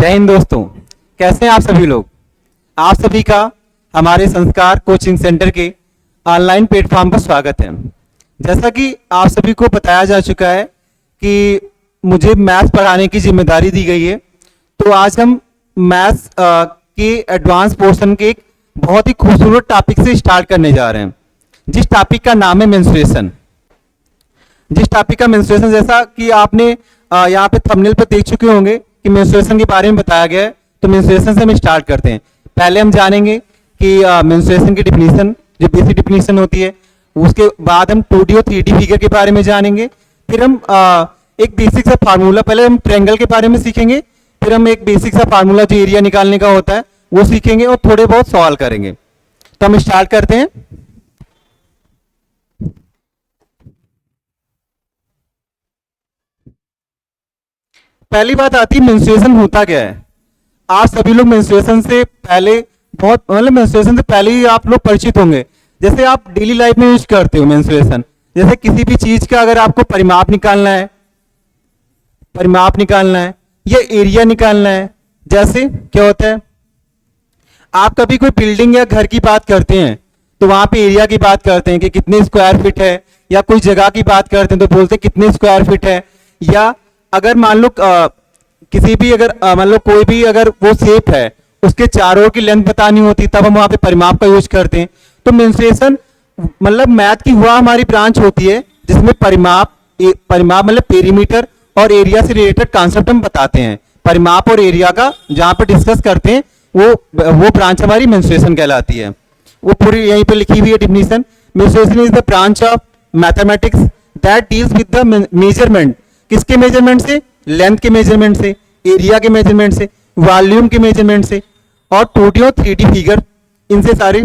जय हिंद दोस्तों, कैसे हैं आप सभी लोग। आप सभी का हमारे संस्कार कोचिंग सेंटर के ऑनलाइन प्लेटफॉर्म पर स्वागत है। जैसा कि आप सभी को बताया जा चुका है कि मुझे मैथ्स पढ़ाने की जिम्मेदारी दी गई है, तो आज हम मैथ्स के एडवांस पोर्शन के एक बहुत ही खूबसूरत टॉपिक से स्टार्ट करने जा रहे हैं, जिस टॉपिक का नाम है मेंस्ट्रुएशन। जैसा कि आपने यहाँ पे थंबनेल पर देख चुके होंगे कि मेंस्ट्रुएशन के बारे में बताया गया है, तो मेंस्ट्रुएशन से हम स्टार्ट करते हैं। पहले हम जानेंगे कि मेंस्ट्रुएशन की डिफिनीशन, जो बेसिक डिफिनीशन होती है, उसके बाद हम 2D और 3D फिगर के बारे में जानेंगे। फिर हम एक बेसिक सा फार्मूला, पहले हम ट्रायंगल के बारे में सीखेंगे, फिर हम एक बेसिक सा फार्मूला जो एरिया निकालने का होता है वो सीखेंगे और थोड़े बहुत सवाल करेंगे। तो हम स्टार्ट करते हैं। पहली बात आती है मेंस्ट्रुएशन होता क्या है। आप सभी लोग मेंस्ट्रुएशन से पहले मेंस्ट्रुएशन से पहले ही आप लोग परिचित होंगे। जैसे आप डेली लाइफ में यूज करते हो मेंस्ट्रुएशन, जैसे किसी भी चीज का अगर आपको परिमाप निकालना है या एरिया निकालना है। जैसे क्या होता है, आप कभी कोई बिल्डिंग या घर की बात करते हैं तो वहां पे एरिया की बात करते हैं कि कितने स्क्वायर फीट है, या कोई जगह की बात करते हैं तो बोलते हैं कितने स्क्वायर फीट है। या अगर मान लो किसी भी अगर मान लो कोई भी अगर वो शेप है, उसके चारों की लेंथ बतानी होती, तब हम वहां पे परिमाप का यूज करते हैं। तो मेंस्ट्रुएशन मतलब मैथ की हुआ हमारी ब्रांच होती है जिसमें परिमाप मतलब पेरीमीटर और एरिया से रिलेटेड कॉन्सेप्ट हम बताते हैं। परिमाप और एरिया का जहां पर डिस्कस करते हैं वो ब्रांच हमारी मेंस्ट्रुएशन कहलाती है। वो पूरी यहीं पे लिखी हुई है definition. Menstruation is the branch of mathematics that deals with the measurement. किसके मेजरमेंट से? लेंथ के मेजरमेंट से, एरिया के मेजरमेंट से, वॉल्यूम के मेजरमेंट से, और 2D और 3D फिगर, इनसे सारे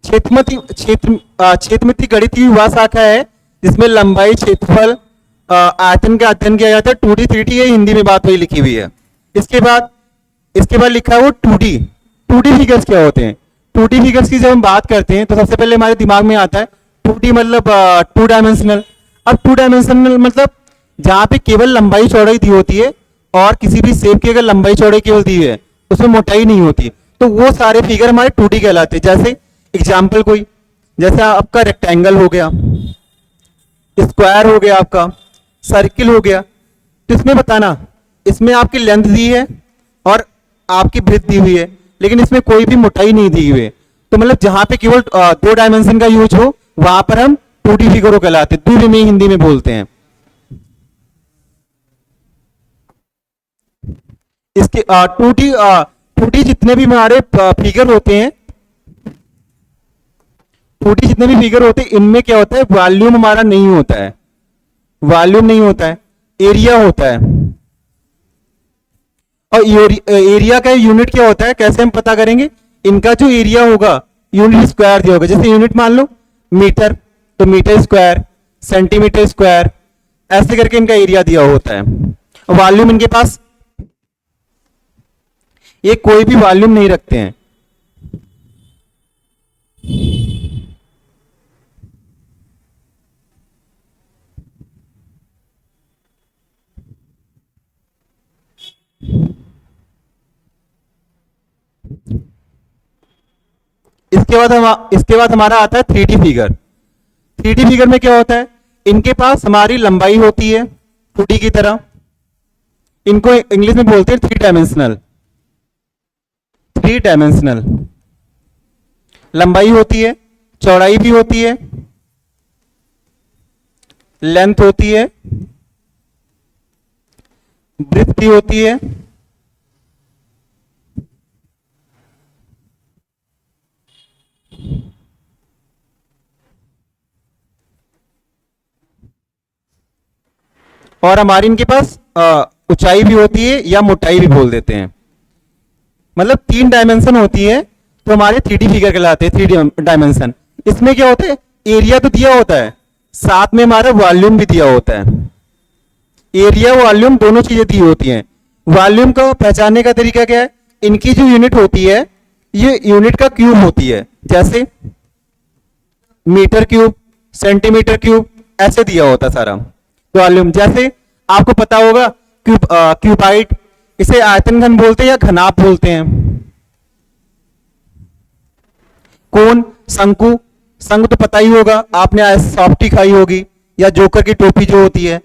क्षेत्रमिति गणित की वह शाखा है जिसमें लंबाई, क्षेत्रफल, आयतन का अध्ययन किया जाता है। 2D 3D ये हिंदी में बात वही लिखी हुई है। इसके बाद लिखा है वो 2D फिगर्स क्या होते हैं। 2D फिगर्स की जब हम बात करते हैं तो सबसे पहले हमारे दिमाग में आता है 2D मतलब 2 डायमेंशनल। अब 2 डायमेंशनल मतलब जहां पे केवल लंबाई चौड़ाई दी होती है, और किसी भी शेप की अगर लंबाई चौड़ाई केवल दी है उसमें मोटाई नहीं होती, तो वो सारे फिगर हमारे 2D कहलाते हैं। जैसे एग्जाम्पल कोई, जैसे आपका रेक्टेंगल हो गया, स्क्वायर हो गया, आपका सर्किल हो गया। तो इसमें बताना, इसमें आपकी लेंथ दी है और आपकी ब्रेथ दी हुई है, लेकिन इसमें कोई भी मोटाई नहीं दी हुई है। तो मतलब जहां पे केवल 2 डायमेंशन का यूज हो वहां पर हम 2D फिगर कहलाते हैं, द्विविमीय हिंदी में बोलते हैं। इसके 2D जितने भी हमारे फिगर होते हैं, 2D जितने भी फिगर होते हैं, इनमें क्या होता है, वॉल्यूम हमारा नहीं होता है, एरिया होता है। और एरिया का यूनिट क्या होता है, कैसे हम पता करेंगे? इनका जो एरिया होगा यूनिट स्क्वायर दिया होगा। जैसे यूनिट मान लो मीटर, तो मीटर स्क्वायर, सेंटीमीटर स्क्वायर, ऐसे करके इनका एरिया दिया होता है। वॉल्यूम इनके पास, ये कोई भी वॉल्यूम नहीं रखते हैं। इसके बाद हमारा आता है 3D फिगर। 3D फिगर में क्या होता है, इनके पास हमारी लंबाई होती है 2D की तरह, इनको इंग्लिश में बोलते हैं 3 डायमेंशनल। लंबाई होती है, चौड़ाई भी होती है, लेंथ होती है, ब्रेथ भी होती है, और हमारी इनके पास ऊंचाई भी होती है या मोटाई भी बोल देते हैं। मतलब 3 डायमेंशन होती है तो हमारे 3D फिगर कहलाते हैं। 3 डायमेंशन, इसमें क्या होता है, एरिया तो दिया होता है, साथ में हमारा वॉल्यूम भी दिया होता है। एरिया वॉल्यूम दोनों चीजें दी होती हैं। वॉल्यूम को पहचानने का तरीका क्या है, इनकी जो यूनिट होती है ये यूनिट का क्यूब होती है। जैसे मीटर क्यूब, सेंटीमीटर क्यूब, ऐसे दिया होता सारा। तो वॉल्यूम जैसे आपको पता होगा क्यूबाइट, इसे आयतन घन बोलते हैं या घनाभ बोलते हैं। कोन, शंकु, शंकु तो पता ही होगा, आपने सॉफ्टी खाई होगी, या जोकर की टोपी जो होती है।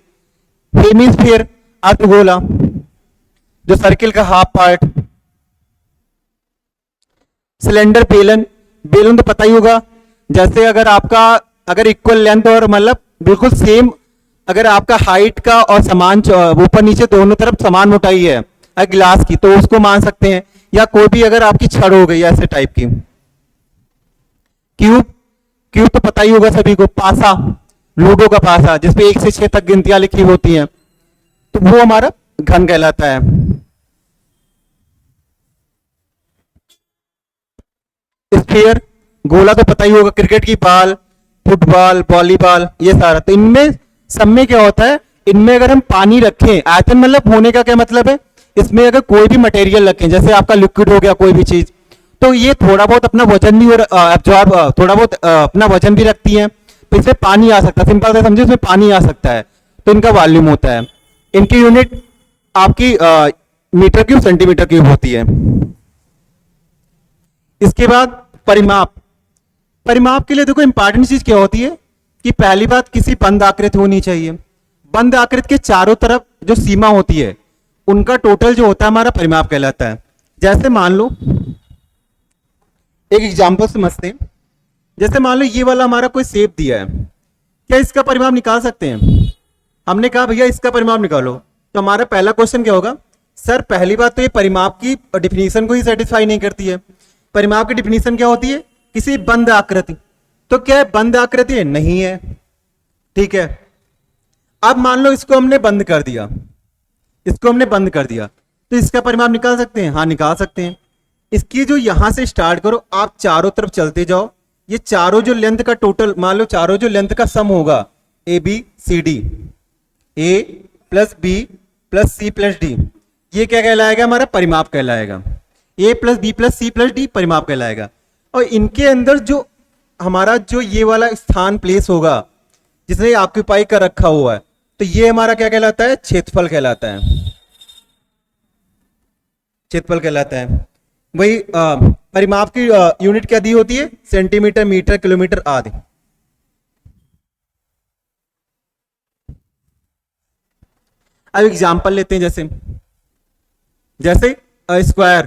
हेमिस्फीयर, अर्धगोला, जो सर्किल का हाफ पार्ट। सिलेंडर, बेलन, बेलन तो पता ही होगा, जैसे अगर आपका अगर इक्वल लेंथ और मतलब बिल्कुल सेम, अगर आपका हाइट का और समान ऊपर नीचे दोनों तरफ समान मोटाई है गिलास की, तो उसको मान सकते हैं। या कोई भी अगर आपकी छड़ हो गई ऐसे टाइप की। क्यूब, क्यूब तो पता ही होगा सभी को, पासा, लूडो का पासा जिसपे 1 से 6 तक गिनतियां लिखी होती हैं, तो वो हमारा घन कहलाता है। स्फीयर, गोला तो पता ही होगा, क्रिकेट की बॉल, फुटबॉल, वॉलीबॉल, ये सारा। तो इनमें सब में क्या होता है, इनमें अगर हम पानी रखें, आयतन मतलब होने का क्या मतलब है, इसमें अगर कोई भी मटेरियल रखें, जैसे आपका लिक्विड हो गया कोई भी चीज, तो ये थोड़ा बहुत अपना वजन भी और एब्जॉर्ब थोड़ा बहुत अपना वजन भी रखती है, तो इसमें पानी आ सकता है, सिंपल से समझे, इसमें पानी आ सकता है, तो इनका वॉल्यूम होता है। इनकी यूनिट आपकी मीटर क्यूब, सेंटीमीटर क्यूब होती है। इसके बाद परिमाप, परिमाप के लिए देखो इंपॉर्टेंट चीज क्या होती है कि पहली बात किसी बंद आकृति होनी चाहिए। बंद आकृति के चारों तरफ जो सीमा होती है उनका टोटल जो होता है हमारा परिमाप कहलाता है। जैसे मान लो एक एग्जांपल समझते हैं, जैसे मान लो ये वाला हमारा कोई शेप दिया है, क्या इसका परिमाप निकाल सकते हैं? हमने कहा भैया इसका परिमाप निकालो, तो हमारा पहला क्वेश्चन क्या होगा, सर पहली बात तो ये परिमाप की डिफिनीशन को ही सेटिस्फाई नहीं करती है। परिमाप की डिफिनीशन क्या होती है, किसी बंद आकृति, तो क्या है बंद आकृति है? नहीं है, ठीक है। अब मान लो इसको हमने बंद कर दिया, इसको हमने बंद कर दिया, तो इसका परिमाप निकाल सकते हैं? हाँ निकाल सकते हैं। इसकी जो यहां से स्टार्ट करो, आप चारों तरफ चलते जाओ, ये चारों जो लेंथ का टोटल, मान लो चारों जो लेंथ का सम होगा, A B C D, A plus B plus C plus D, ये क्या कहलाएगा, हमारा परिमाप कहलाएगा। A plus B plus C plus D परिमाप कहलाएगा। और इनके अंदर जो हमारा जो ये वाला स्थान प्लेस होगा जिसने ऑक्यूपाई कर रखा हुआ है, तो ये हमारा क्या कहलाता है, क्षेत्रफल कहलाता है, क्षेत्रफल कहलाता है। वही परिमाप की यूनिट क्या दी होती है, सेंटीमीटर, मीटर, किलोमीटर आदि। अब एग्जांपल लेते हैं, जैसे जैसे स्क्वायर,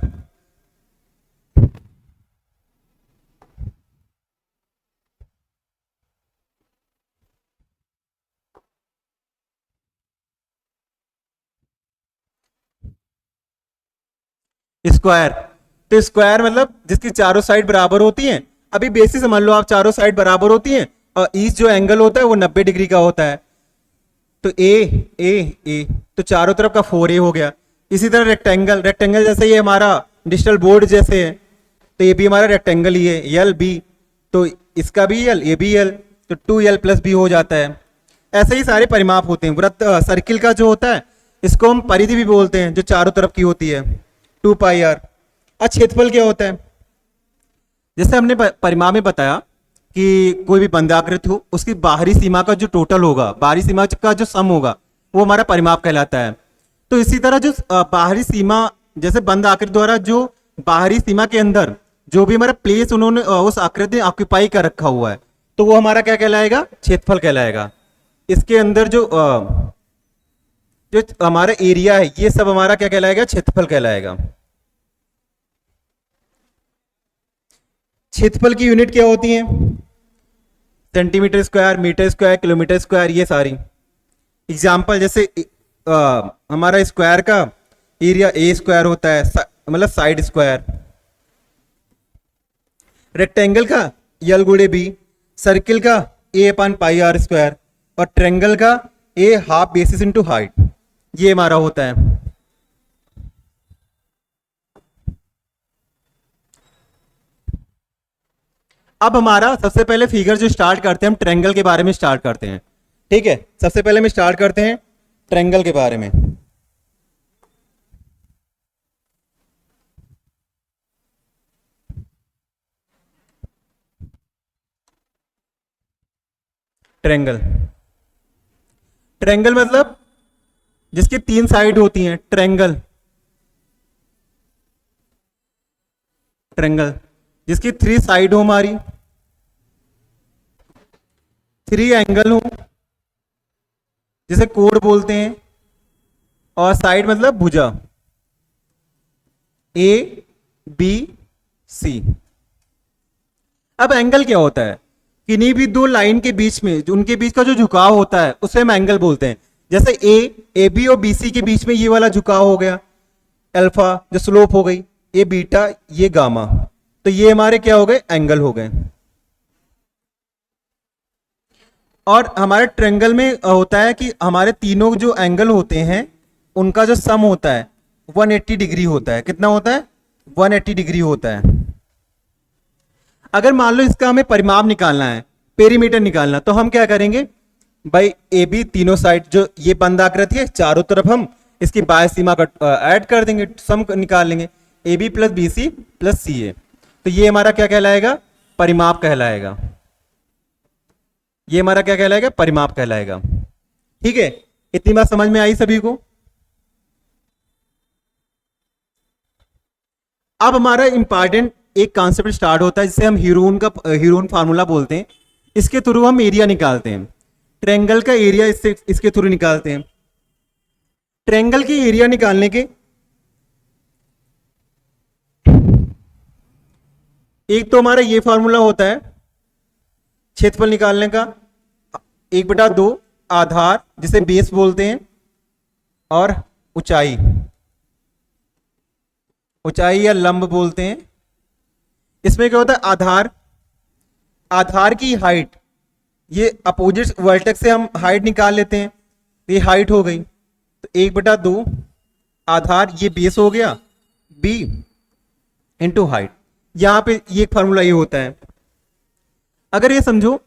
स्क्वायर, तो स्क्वायर मतलब जिसकी चारों साइड बराबर होती हैं। अभी बेसिस समझ लो आप, चारों साइड बराबर होती हैं और ईच जो एंगल होता है वो 90 डिग्री का होता है। तो ए तो चारों तरफ का 4a हो गया। इसी तरह रेक्टेंगल, रेक्टेंगल जैसे ये हमारा डिजिटल बोर्ड जैसे है, तो ये भी हमारा रेक्टेंगल ही है, एल बी, तो इसका भी एल, ये भी एल, तो 2l प्लस बी हो जाता है। ऐसे ही सारे परिमाप होते हैं। वृत्त सर्किल का जो होता है इसको हम परिधि भी बोलते हैं, जो चारों तरफ की होती है, 2πr। और क्षेत्रफल क्या होता है, जैसे हमने परिमाप में बताया कि कोई भी बंद आकृति हो, उसकी बाहरी सीमा का जो टोटल होगा, बाहरी सीमा का जो सम होगा, वो हमारा परिमाप कहलाता है। तो इसी तरह जो बाहरी सीमा, जैसे बंद आकृति द्वारा जो बाहरी सीमा के अंदर जो भी हमारा प्लेस उन्होंने उस आकृति में ऑक्यूपाई कर रखा हुआ है, तो वो हमारा क्या कहलाएगा, क्षेत्रफल कहलाएगा। इसके अंदर जो जो हमारा एरिया है, ये सब हमारा क्या कहलाएगा, क्षेत्रफल कहलाएगा। क्षेत्रफल की यूनिट क्या होती है, centimetre square, metre square, kilometre square, ये सारी। एग्जाम्पल जैसे हमारा स्क्वायर का एरिया ए स्क्वायर होता है, मतलब साइड स्क्वायर। रेक्टेंगल का यल गुणे बी, सर्किल का ए अपन पाई आर स्क्वायर, और ट्रेंगल का ए हाफ बेसिस इंटू हाइट, ये हमारा होता है। अब हमारा सबसे पहले फिगर जो स्टार्ट करते हैं, हम ट्रायंगल के बारे में स्टार्ट करते हैं, ठीक है। सबसे पहले हम स्टार्ट करते हैं ट्रायंगल के बारे में। ट्रायंगल। ट्रायंगल मतलब जिसकी 3 साइड होती हैं, ट्रायंगल। ट्रायंगल जिसकी 3 साइड हो हमारी, 3 एंगल हो, जिसे कोड बोलते हैं, और साइड मतलब भुजा, ए बी सी। अब एंगल क्या होता है? किन्हीं भी दो लाइन के बीच में, उनके बीच का जो झुकाव होता है उसे हम एंगल बोलते हैं। जैसे ए बी और बी सी के बीच में ये वाला झुकाव हो गया, अल्फा जो स्लोप हो गई, ये बीटा ये गामा, तो ये हमारे क्या हो गए? एंगल हो गए। और हमारे ट्रायंगल में होता है कि हमारे तीनों जो एंगल होते हैं उनका जो सम होता है 180 डिग्री होता है। कितना होता है? 180 डिग्री होता है। अगर मान लो इसका हमें परिमाप निकालना है, पेरीमीटर निकालना, तो हम क्या करेंगे भाई? ए बी तीनों साइड जो ये बंद आकृति है, चारों तरफ हम इसकी बाह्य सीमा का ऐड कर देंगे, सम निकाल लेंगे, A B plus B C plus C A. तो ये हमारा क्या कहलाएगा? परिमाप कहलाएगा। ये हमारा क्या कहलाएगा? परिमाप कहलाएगा। ठीक है, इतनी बात समझ में आई सभी को? अब हमारा इंपॉर्टेंट एक कॉन्सेप्ट स्टार्ट होता है जिसे हम हीरोन फार्मूला बोलते हैं। इसके थ्रू हम एरिया निकालते हैं, ट्रायंगल का एरिया इसके थ्रू निकालते हैं। ट्रायंगल की एरिया निकालने के एक तो हमारा ये फार्मूला होता है क्षेत्रफल निकालने का, 1/2 आधार जिसे बेस बोलते हैं, और ऊंचाई या लंब बोलते हैं। इसमें क्या होता है? आधार की हाइट, ये अपोजिट वर्टेक्स से हम हाइट निकाल लेते हैं, ये हाइट हो गई, तो 1/2 आधार, ये बेस हो गया, बी इंटू हाइट। यहां पे ये फार्मूला ये होता है। अगर ये समझो,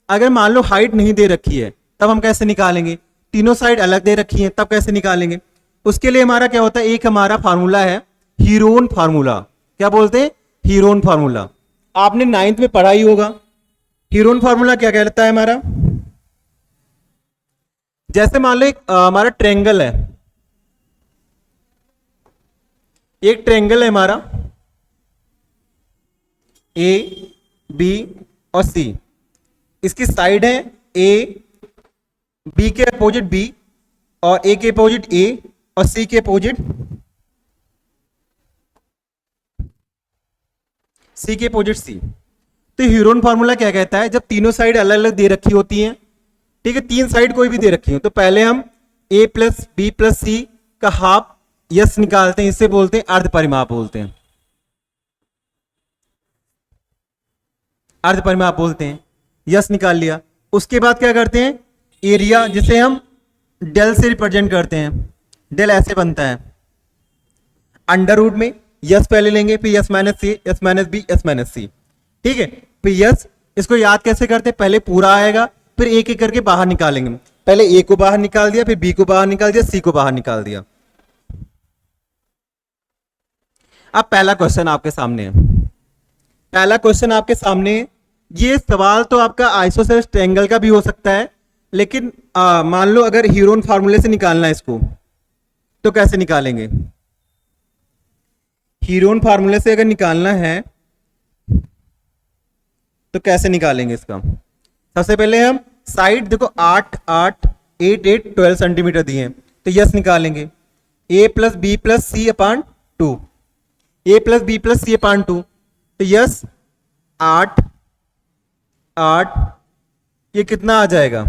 अगर मान लो हाइट नहीं दे रखी है तब हम कैसे निकालेंगे? तीनों साइड अलग दे रखी है तब कैसे निकालेंगे? उसके लिए हमारा क्या होता है? एक हमारा फार्मूला है हीरोन फार्मूला। क्या बोलते हैं? Heron formula. आपने 9th में पढ़ा ही होगा। हीरोन फार्मूला क्या कहता है हमारा? जैसे मान लो एक हमारा ट्रायंगल है, एक ट्रायंगल है हमारा ए बी और सी। इसकी साइड है ए, बी के अपोजिट बी, और ए के अपोजिट ए, और सी के अपोजिट सी। तो हीरोन फार्मूला क्या कहता है? जब तीनों साइड अलग अलग दे रखी होती हैं, ठीक है, 3 साइड कोई भी दे रखी हो, तो पहले हम ए प्लस बी प्लस सी का हाफ यस निकालते हैं, इससे बोलते हैं अर्ध परिमाप बोलते हैं। अर्ध परिमाप बोलते हैं। यस निकाल लिया, उसके बाद क्या करते हैं? एरिया, जिसे हम डेल से रिप्रेजेंट करते हैं। डेल ऐसे बनता है, अंडर रूट में यस पहले लेंगे, फिर S minus C, S minus B, S minus C. ठीक है, फिर यस, इसको याद कैसे करते हैं? पहले पूरा आएगा, फिर एक एक करके बाहर निकालेंगे। पहले ए को बाहर निकाल दिया, फिर बी को बाहर निकाल दिया, सी को बाहर निकाल दिया। अब पहला क्वेश्चन आपके सामने है। पहला क्वेश्चन आपके सामने है। ये सवाल तो आपका आइसोसेलेस ट्रायंगल का भी हो सकता है, लेकिन मान लो अगर हीरोन फार्मूले से निकालना है इसको, तो कैसे निकालेंगे? हीरोन फार्मूले से अगर निकालना है तो कैसे निकालेंगे इसका? सबसे पहले हम साइड देखो 8 8 8 8 12 सेंटीमीटर दिए हैं, तो यस निकालेंगे। ए प्लस बी प्लस सी अपान 2, ए प्लस बी प्लस सी अपान 2, तो यस 8 8, ये कितना आ जाएगा?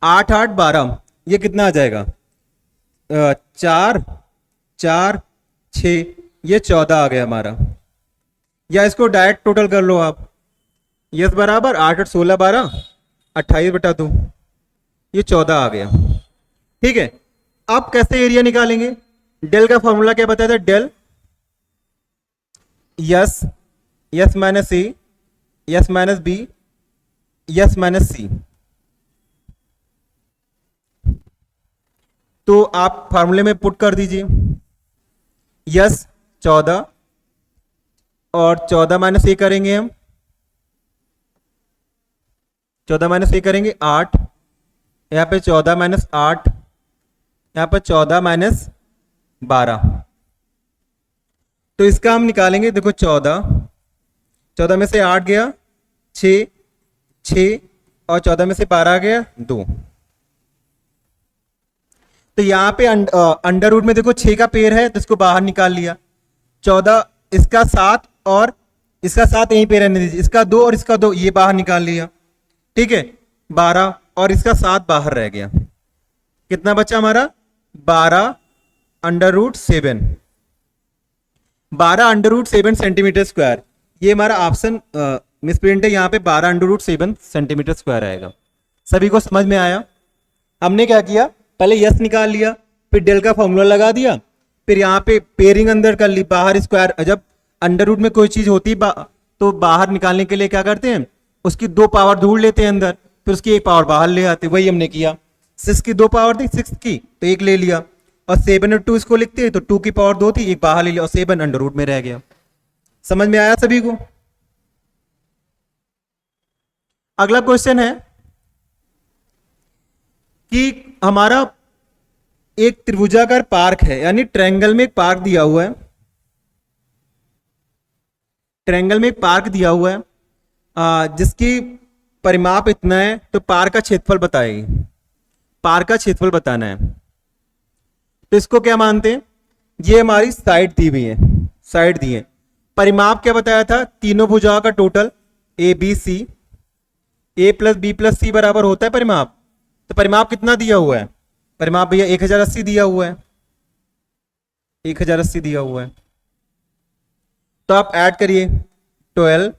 8 8 12, ये कितना आ जाएगा? 4 4 6, ये 14 आ गया हमारा। या इसको डायरेक्ट टोटल कर लो आप, यस बराबर 8 8 16 12 28/2, ये 14 आ गया। ठीक है, अब कैसे एरिया निकालेंगे? डेल का फॉर्मूला क्या बताया था? डेल S, S minus C, S minus B, S minus C. तो आप फार्मूले में पुट कर दीजिए, यस 14 और 14 माइनस ए करेंगे हम, 14 माइनस 1 करेंगे 8, यहाँ पे 14 माइनस 8, यहाँ पर 14 माइनस 12। तो इसका हम निकालेंगे, देखो 14 में से 8 गया 6, 6 और 14 में से 12 गया 2। तो यहाँ पे अंडर रूट में देखो 6 का पेयर है तो इसको बाहर निकाल लिया। 14 इसका 7 और इसका 7 यहीं पे रहने दीजिए, इसका 2 और इसका 2 ये बाहर निकाल लिया, ठीक है। 12 और इसका 7 बाहर रह गया, कितना बचा हमारा 12 under root 7, 12 under root 7 centimetre square. ये हमारा ऑप्शन मिसप्रिंट है, यहाँ पे 12 अंडर रूट 7 सेंटीमीटर स्क्वायर आएगा। सभी को समझ में आया? हमने क्या किया, पहले यस निकाल लिया, फिर डेल का फॉर्मूला लगा दिया, फिर यहाँ पे पेयरिंग अंदर कर ली, बाहर स्क्वायर। जब अंडर रूट में कोई चीज होती तो बाहर निकालने के लिए क्या करते हैं, उसकी 2 पावर ढूंढ लेते हैं अंदर, फिर उसकी 1 पावर बाहर ले आते। वही हमने किया। 6 की 2 पावर थी 6 की, तो 1 ले लिया, और 7 और 2 इसको लिखते हैं तो 2 की पावर 2 थी, 1 बाहर ले लिया और 7 अंडर रूट में रह गया। समझ में आया सभी को? अगला क्वेश्चन है कि हमारा एक त्रिभुजाकार पार्क है, यानी ट्रायंगल में एक पार्क दिया हुआ है, ट्रायंगल में एक पार्क दिया हुआ है, जिसकी परिमाप इतना है, तो पार्क का क्षेत्रफल बताएगी, पार्क का क्षेत्रफल बताना है। तो इसको क्या मानते हैं, ये हमारी साइड दी हुई है, साइड दी है। परिमाप क्या बताया था, तीनों भुजाओं का total A B C, A plus B plus C बराबर होता है परिमाप। तो परिमाप कितना दिया हुआ है, परिमाप भैया 1080 दिया हुआ है, 1080 दिया हुआ है। तो आप ऐड करिए 12,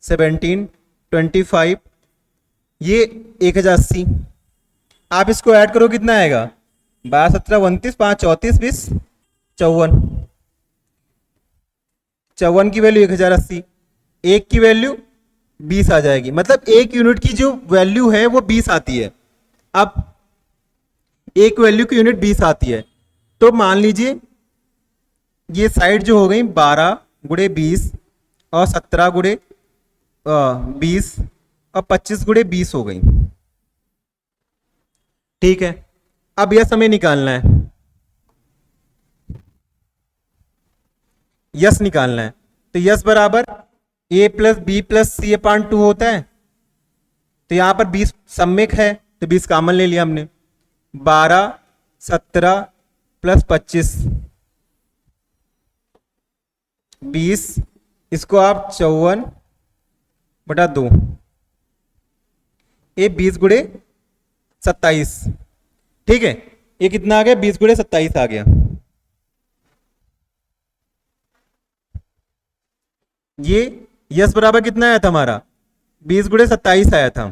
17, 25, ये 1080। आप इसको ऐड करो, कितना आएगा 12, 17, 29, 5, 34, 20, 54। 54 की वैल्यू 1080, एक की वैल्यू 20 आ जाएगी, मतलब एक यूनिट की जो वैल्यू है वो 20 आती है। अब एक वैल्यू की यूनिट 20 आती है, तो मान लीजिए ये साइड जो हो गई 12 गुणे 20 और 17 गुणे 20 और 25 गुणे 20 हो गई, ठीक है। अब यह समय निकालना है, यस निकालना है। तो यस बराबर ए प्लस बी प्लस सी अपान 2 होता है। तो यहां पर 20 सम्मिक है तो 20 कॉमन ले लिया हमने, 12, 17 प्लस 25, 20, इसको आप 54/2, ये 20 गुणे 27, ठीक है। ये कितना आ गया, 20 गुणे 27 आ गया। ये यस बराबर कितना आया था हमारा, 20 गुणे 27 आया था।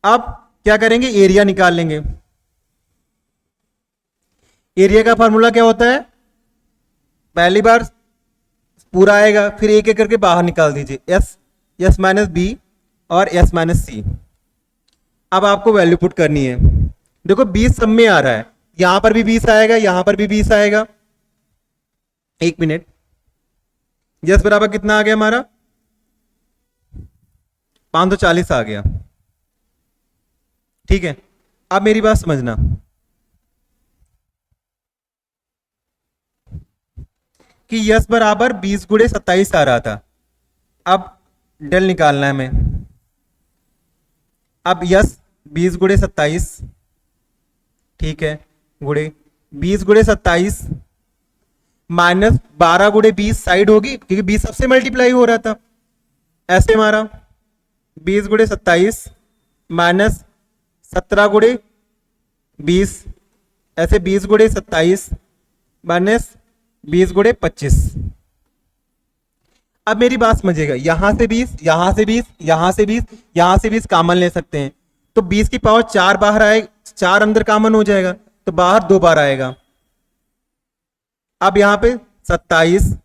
अब क्या करेंगे, एरिया निकाल लेंगे। एरिया का फॉर्मूला क्या होता है, पहली बार पूरा आएगा, फिर एक एक करके बाहर निकाल दीजिए, एस, एस माइनस बी और एस माइनस सी। अब आपको वैल्यू पुट करनी है। देखो 20 सब में आ रहा है, यहां पर भी 20 आएगा, यहां पर भी 20 आएगा। एक मिनट, यस बराबर कितना आ गया हमारा, 540 आ गया, ठीक है। अब मेरी बात समझना, कि यस बराबर 20 गुणे 27 आ रहा था। अब डेल निकालना है हमें। अब यस 20 गुणे 27, ठीक है, गुणे 20 गुणे 27 माइनस 12 गुणे 20 साइड होगी, क्योंकि 20 सबसे मल्टीप्लाई हो रहा था। ऐसे हमारा 20 गुणे 27 माइनस 17 गुणे 20, ऐसे 20 गुणे 27 माइनस 20 गुणे 25। अब मेरी बात समझिएगा, यहां से 20, यहां से 20, यहां से 20, यहां से 20 कॉमन ले सकते हैं, तो 20 की पावर 4 बाहर आएगा, 4 अंदर कॉमन हो जाएगा, तो बाहर 2 बार आएगा। अब यहां पे 27,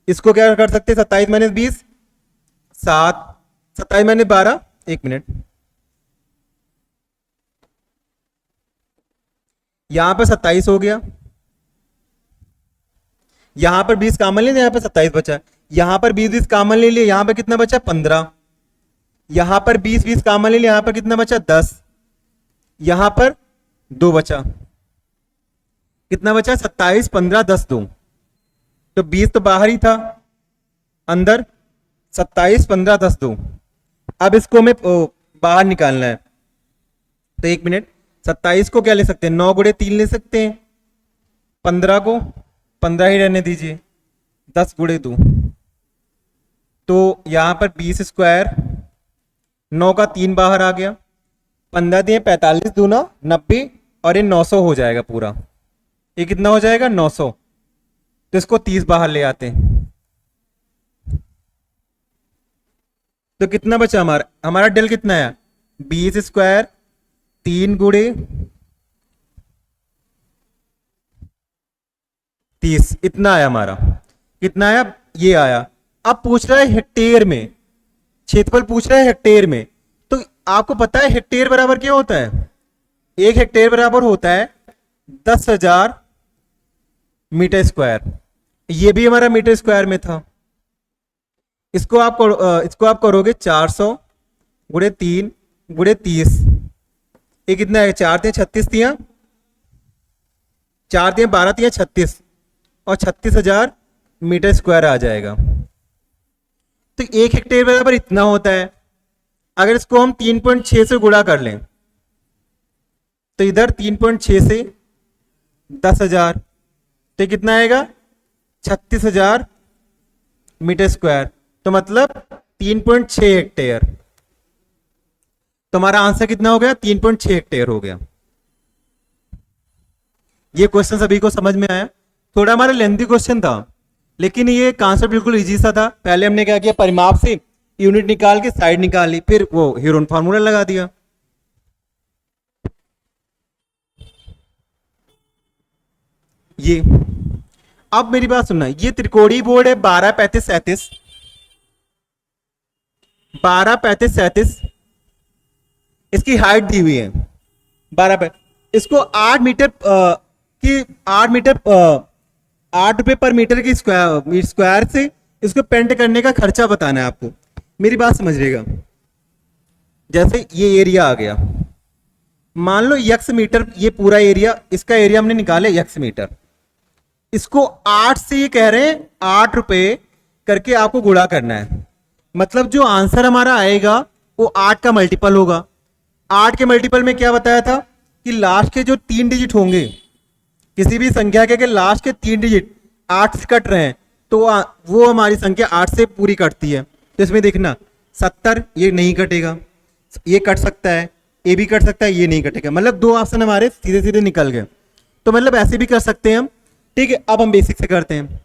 इसको क्या कर सकते हैं, 27 माइनस 20 7, 27 माइनस 12, एक मिनट, यहां पर 27 हो गया, यहां पर 20 कॉमन ले लिया, यहां पर 27 बचा, यहां पर 20 कॉमन ले लिया, यहां पर कितना बचा 15, यहां पर 20 20 कॉमन ले लिया, यहां पर कितना बचा 10, यहां पर 2 बचा, कितना बचा 27 15 10 2, तो 20 तो बाहर ही था, अंदर 27 15 10 2। अब इसको हमें बाहर निकालना है, तो 1 मिनट, 27 को क्या ले सकते हैं 9 गुणे 3 ले सकते हैं, 15 को 15 ही रहने दीजिए, 10 गुणे 2, तो यहां पर 20 स्क्वायर, 9 का 3 बाहर आ गया, 15 दिए 45 दूना 90, और ये 900 हो जाएगा पूरा, ये कितना हो जाएगा 900, तो इसको 30 बाहर ले आते हैं, तो कितना बचा हमारा, हमारा डेल कितना है 20 स्क्वायर 3 गुणे 30, इतना आया हमारा, कितना आया ये आया। अब पूछ रहा है हेक्टेयर में, क्षेत्रफल पूछ रहा है हेक्टेयर में, तो आपको पता है हेक्टेयर बराबर क्या होता है, 1 हेक्टेयर बराबर होता है 10,000 मीटर स्क्वायर, ये भी हमारा मीटर स्क्वायर में था। इसको आप करोगे 400 गुणे 3 गुणे 30, ये कितना है 4 दिया 36 दिया, 4 दिया 12 दिया 36, और 36,000 मीटर स्क्वायर आ जाएगा। तो 1 हेक्टेयर बराबर इतना होता है। अगर इसको हम 3.6 से गुणा कर लें, तो इधर 3.6 से 10,000, तो कितना आएगा 36,000 मीटर स्क्वायर, तो मतलब 3.6 हेक्टेयर। तो हमारा आंसर कितना हो गया 3.6 हेक्टेयर हो गया। ये क्वेश्चन सभी को समझ में आया, थोड़ा हमारा लेंथी क्वेश्चन था, लेकिन ये कॉन्सेप्ट बिल्कुल इजी सा था। पहले हमने क्या किया, परिमाप से यूनिट निकाल के साइड निकाल ली, फिर वो हीरोन फार्मूला लगा दिया। ये अब मेरी बात सुनना, ये त्रिकोणीय बोर्ड है 12 35 37, 12 35 37, इसकी हाइट दी हुई है 12, इसको 8 मीटर की 8 मीटर 8 रुपए पर मीटर की स्क्वायर से इसको पेंट करने का खर्चा बताना है आपको। मेरी बात समझिएगा, जैसे ये एरिया आ गया, मान लो यक्स मीटर, ये पूरा एरिया, इसका एरिया हमने निकाले यक्स मीटर, इसको 8 से ये कह रहे हैं 8 रुपए करके आपको गुणा करना है, मतलब जो आंसर हमारा आएगा वो 8 का मल्टीपल होगा। 8 के मल्टीपल में क्या बताया था कि लास्ट के जो 3 डिजिट होंगे किसी भी संख्या के लास्ट के 3 डिजिट 8 से कट रहे हैं, तो वो हमारी संख्या 8 से पूरी कटती है। तो इसमें देखना 70 ये नहीं कटेगा, ये कट सकता है, ये भी कट सकता है, ये नहीं कटेगा, मतलब 2 ऑप्शन हमारे सीधे सीधे निकल गए। तो मतलब ऐसे भी कर सकते हैं हम, ठीक है। अब हम बेसिक से करते हैं।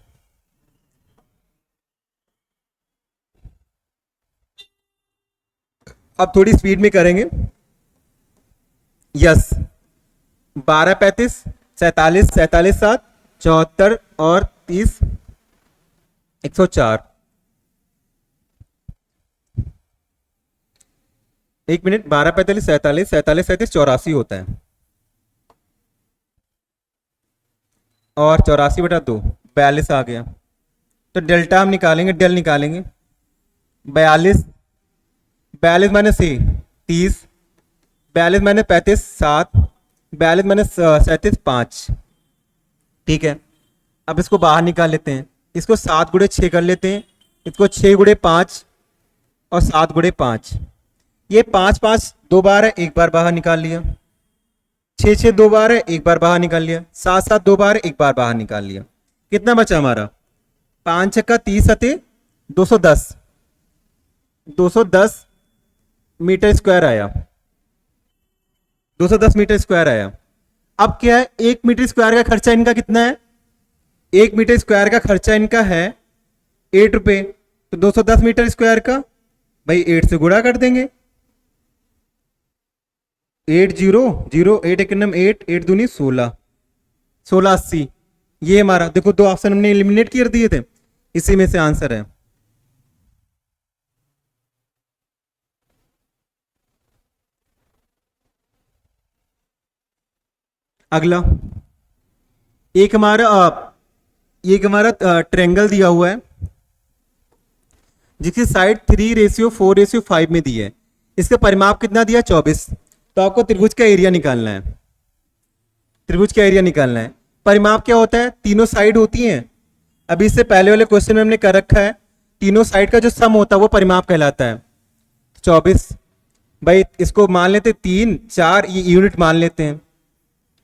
अब थोड़ी स्पीड में करेंगे। यस, 12 35 47 47 7 74 और 30 104। 1 मिनट, 12 45 47 47 37 84 होता है, और 84/2 42 आ गया। तो डेल्टा हम निकालेंगे, डेल निकालेंगे, 42 42 माइनस 30, 42 माइनस 35 7, 42 माइनस 37 5, ठीक है। अब इसको बाहर निकाल लेते हैं, इसको 7 गुणे 6 कर लेते हैं, इसको 6 गुणे 5 और 7 गुणे 5, ये 5 5 2 बार है, एक बार बाहर निकाल लिया, 6 6 2 बार है, एक बार बाहर निकाल लिया, 7 7 2 बार, एक बार बाहर निकाल लिया। कितना बचा हमारा 5 छक्का 30 सते 210, 210 मीटर स्क्वायर आया, 210 मीटर स्क्वायर आया। अब क्या है, 1 मीटर स्क्वायर का खर्चा इनका कितना है, 1 मीटर स्क्वायर का खर्चा इनका है 8 रुपए, तो 210 मीटर स्क्वायर का भाई 8 से गुणा कर देंगे, 8 0 0 8 1 8 8 दूनी 16 16 80। ये हमारा देखो 2 ऑप्शन हमने एलिमिनेट कर दिए थे, इसी में से आंसर है। अगला एक हमारा ट्रेंगल दिया हुआ है जिसकी साइड 3:4:5 में दी है, इसका परिमाप कितना दिया 24। तो आपको त्रिभुज का एरिया निकालना है, त्रिभुज का एरिया निकालना है। परिमाप क्या होता है, तीनों साइड होती हैं। अभी इससे पहले वाले क्वेश्चन में हमने कर रखा है तीनों साइड का जो सम होता है वो परिमाप कहलाता है। 24 भाई इसको मान लेते 3 4 ये यूनिट मान लेते हैं,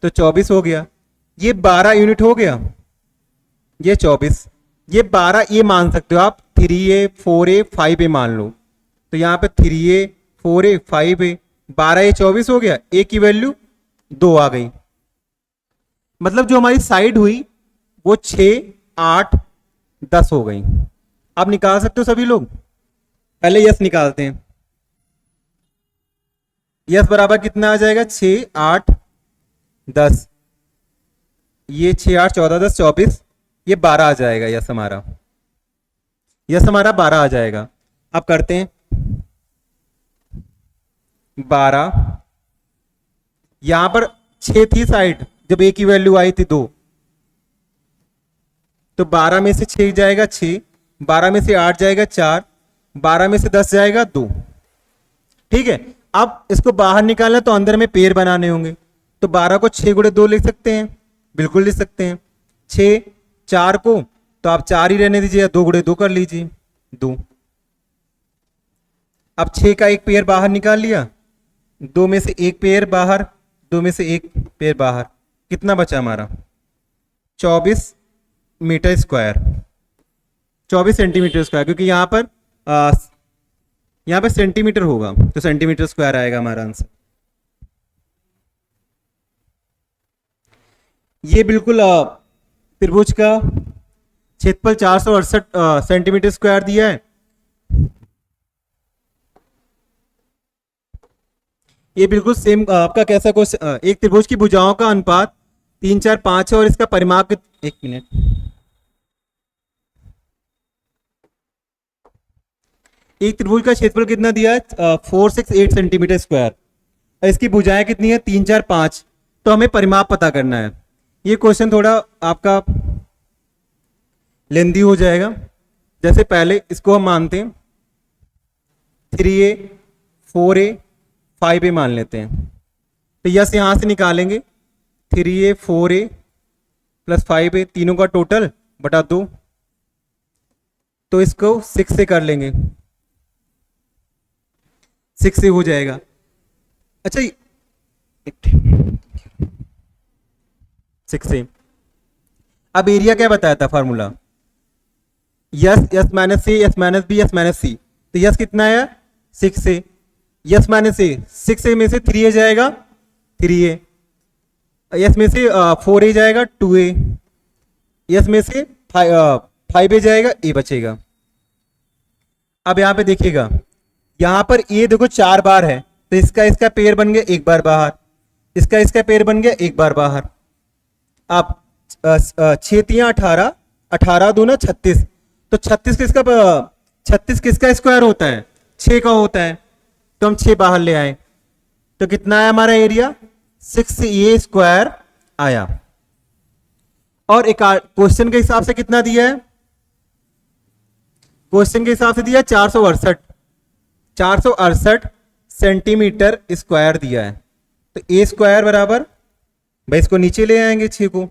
तो 24 हो गया। ये 12 यूनिट हो गया, ये 24, ये 12 ये मान सकते हो आप, 3a 4a 5a मान लो। तो यहाँ पे 3a 4a 5a 12 ये 24 हो गया, a की वैल्यू 2 आ गई। मतलब जो हमारी साइड हुई वो 6 8 10 हो गई। आप निकाल सकते हो सभी लोग। पहले यस निकालते हैं। यस बराबर कितना आ जाएगा, 6 8 10, ये 6 8 14 10 24, ये 12 आ जाएगा। यस हमारा 12 आ जाएगा। अब करते हैं 12, यहां पर 6 थी साइड जब a की वैल्यू आई थी 2, तो 12 में से 6 जाएगा 6, 12 में से 8 जाएगा 4, 12 में से 10 जाएगा 2। ठीक है, अब इसको बाहर निकालना तो अंदर में पेड़ बनाने होंगे, तो 12 को 6 गुणे 2 लिख सकते हैं, बिल्कुल लिख सकते हैं। 6 4 को तो आप 4 ही रहने दीजिए, 2 गुणे 2 कर लीजिए 2। अब 6 का एक पेयर बाहर निकाल लिया, 2 में से एक पेयर बाहर, 2 में से एक पेयर बाहर, कितना बचा हमारा 24 मीटर स्क्वायर, 24 सेंटीमीटर स्क्वायर, क्योंकि यहाँ पर सेंटीमीटर होगा तो सेंटीमीटर स्क्वायर आएगा हमारा आंसर। ये बिल्कुल त्रिभुज का क्षेत्रफल 468 सेंटीमीटर स्क्वायर दिया है। ये बिल्कुल सेम आपका कैसा क्वेश्चन, एक त्रिभुज की भुजाओं का अनुपात 3 4 5 है और इसका परिमाप, एक मिनट, एक त्रिभुज का क्षेत्रफल कितना दिया है 468 सेंटीमीटर स्क्वायर, इसकी भुजाएं कितनी है 3 4 5, तो हमें परिमाप पता करना है। ये क्वेश्चन थोड़ा आपका लेंदी हो जाएगा। जैसे पहले इसको हम मानते हैं 3a 4a 5a मान लेते हैं, तो यस यहां से निकालेंगे 3a 4a प्लस 5a, तीनों का टोटल बटा 2, तो इसको 6 से कर लेंगे, 6 से हो जाएगा। अच्छा 6 से। अब एरिया क्या बताया था formula, S S minus C S minus B S minus C, तो यस कितना है 6 से, यस माइनस ए 6 में से 3a जाएगा 3a, यस में से 4a जाएगा 2a, यस में से 5a जाएगा a बचेगा। अब यहां पे देखिएगा, यहां पर a देखो 4 बार है, तो इसका पेयर बन गया 1 बार बाहर, इसका पेयर बन गया 1 बार बाहर। अब 6 3 18, 18 2 36, तो 36 किसका स्क्वायर होता है 6 का होता है, तो हम 6 बाहर ले आए, तो कितना है हमारा एरिया 6a स्क्वायर आया। और एक क्वेश्चन के हिसाब से कितना दिया है, क्वेश्चन के हिसाब से दिया 468 सेंटीमीटर स्क्वायर दिया है, तो a स्क्वायर बराबर, भाई इसको नीचे ले आएंगे 6 को,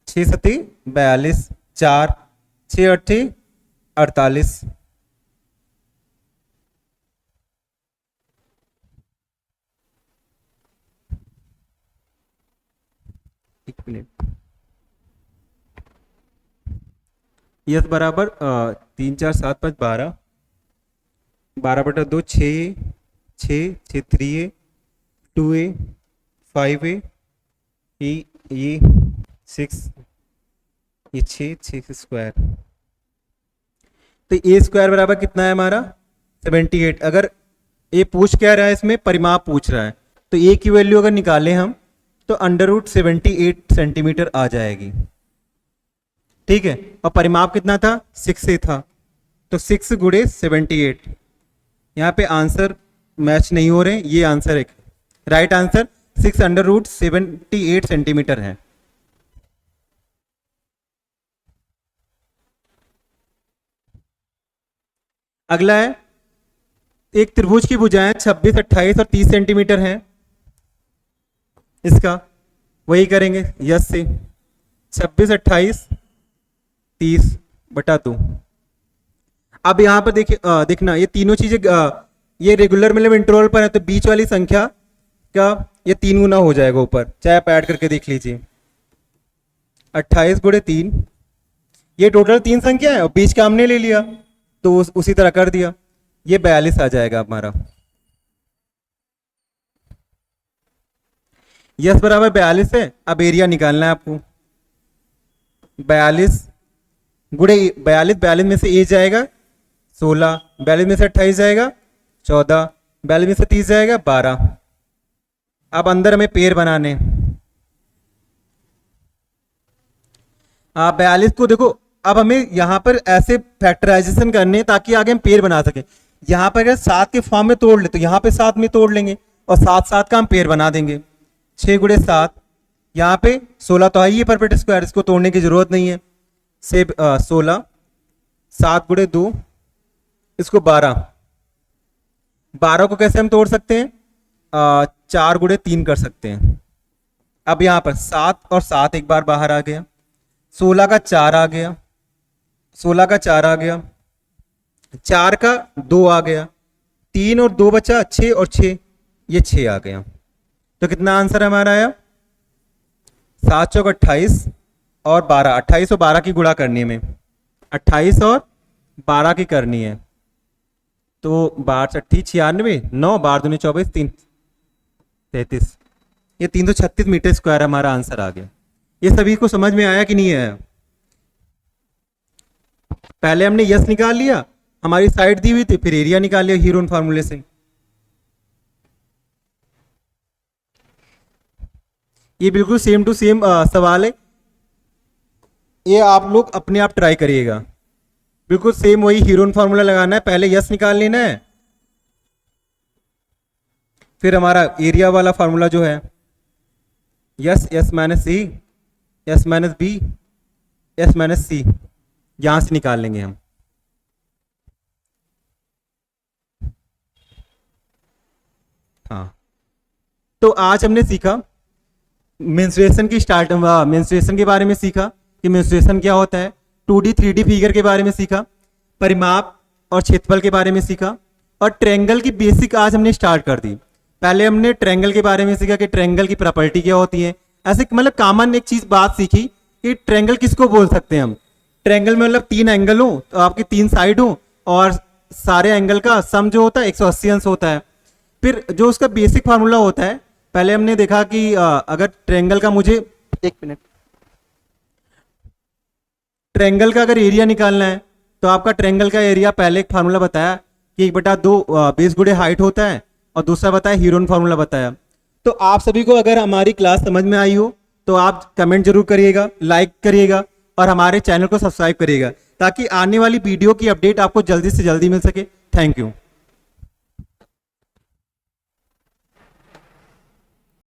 6 सती 42, 4 6 8 48, एक मिनट, यस बराबर 3 4 7 5 12, 12 बटा 2 6 6 6 3a 2a 5a, ये 6, ये 6 स्क्वायर, तो ए स्क्वायर बराबर कितना है हमारा 78। अगर ए पूछ क्या रहा है, इसमें परिमाप पूछ रहा है, तो ए की वैल्यू अगर निकालें हम तो √78 सेंटीमीटर आ जाएगी। ठीक है, और परिमाप कितना था 6 से था, तो 6 गुणे 78, यहाँ पे आंसर मैच नहीं हो रहे, ये आंसर है, राइट आंसर 6 √78 सेंटीमीटर है। अगला है एक त्रिभुज की भुजाएं 26, 28 और 30 सेंटीमीटर हैं। इसका वही करेंगे यस से 26, 28, 30 बटा 2। अब यहाँ पर देखिए देखना ये तीनों चीजें ये रेगुलर मतलब इंटरवल पर है, तो बीच वाली संख्या का ये 3 गुना हो जाएगा ऊपर, चाहे आप ऐड करके देख लीजिए। 28 गुणे 3, ये टोटल 3 संख्या है और बीच का हमने ले लिया तो उसी तरह कर दिया, ये 42 आ जाएगा हमारा। यस बराबर 42 है। अब एरिया निकालना है आपको। 42 गुणे 42, 42 में से ए जाएगा 16, 42 में से 28 जाएगा 14, 42 में से 30 जाएगा 12। अब अंदर हमें पेड़ बनाने। आप 42 को देखो, अब हमें यहां पर ऐसे फैक्टराइजेशन करने ताकि आगे हम पेड़ बना सके। यहां पर अगर 7 के फॉर्म में तोड़ ले तो यहां पे 7 में तोड़ लेंगे और 7 7 का हम पेड़ बना देंगे। 6 गुणे 7, यहाँ पे 16 तो आई है परपेट स्क्वायर, इसको तोड़ने की जरूरत नहीं है। से 16, 7 गुणे 2, इसको 12। 12 को कैसे हम तोड़ सकते हैं? 4 गुणे 3 कर सकते हैं। अब यहाँ पर 7 और 7 एक बार बाहर आ गया, 16 का 4 आ गया, 16 का 4 आ गया, 4 का 2 आ गया, 3 और 2 बचा 6 और 6, ये 6 आ गया। तो कितना आंसर हमारा आया? 7 चौक 28 और 12, 28 और 12 की गुणा करनी है हमें, 28 और 12 की करनी है। तो 12 6 96, 9 12 दूनी 24, 3 33, ये 336 मीटर स्क्वायर हमारा आंसर आ गया। ये सभी को समझ में आया कि नहीं आया? पहले हमने यस निकाल लिया, हमारी साइड दी हुई थी, फिर एरिया निकाल लिया हीरोन फार्मूले से। ये बिल्कुल सेम टू सेम सवाल है, ये आप लोग अपने आप ट्राई करिएगा। बिल्कुल सेम वही हीरोन फार्मूला लगाना है, पहले यस निकाल लेना है, फिर हमारा एरिया वाला फार्मूला जो है S, S minus C, S minus B, S minus C, यहां से निकाल लेंगे हम। हाँ, तो आज हमने सीखा मेंस्ट्रुएशन की मेंस्ट्रुएशन के बारे में सीखा कि मेंस्ट्रुएशन क्या होता है, 2D 3D फिगर के बारे में सीखा, परिमाप और क्षेत्रफल के बारे में सीखा, और ट्रायंगल की बेसिक आज हमने स्टार्ट कर दी। पहले हमने ट्रायंगल के बारे में सीखा कि ट्रायंगल की प्रॉपर्टी क्या होती है, ऐसे मतलब कॉमन एक चीज बात सीखी कि ट्रायंगल किसको बोल सकते हैं हम। ट्रायंगल में मतलब 3 एंगल हो तो आपकी 3 साइड हो और सारे एंगल का सम जो होता है 180 अंश होता है। फिर जो उसका बेसिक फार्मूला होता है, पहले हमने देखा कि अगर ट्रायंगल का मुझे ट्रायंगल का अगर एरिया निकालना है तो आपका ट्रायंगल का एरिया पहले एक फार्मूला बताया कि 1/2 बेस गुणे हाइट होता है, और दूसरा बताया हीरोन फार्मूला बताया। तो आप सभी को अगर हमारी क्लास समझ में आई हो तो आप कमेंट जरूर करिएगा, लाइक करिएगा और हमारे चैनल को सब्सक्राइब करिएगा ताकि आने वाली वीडियो की अपडेट आपको जल्दी से जल्दी मिल सके। Thank you.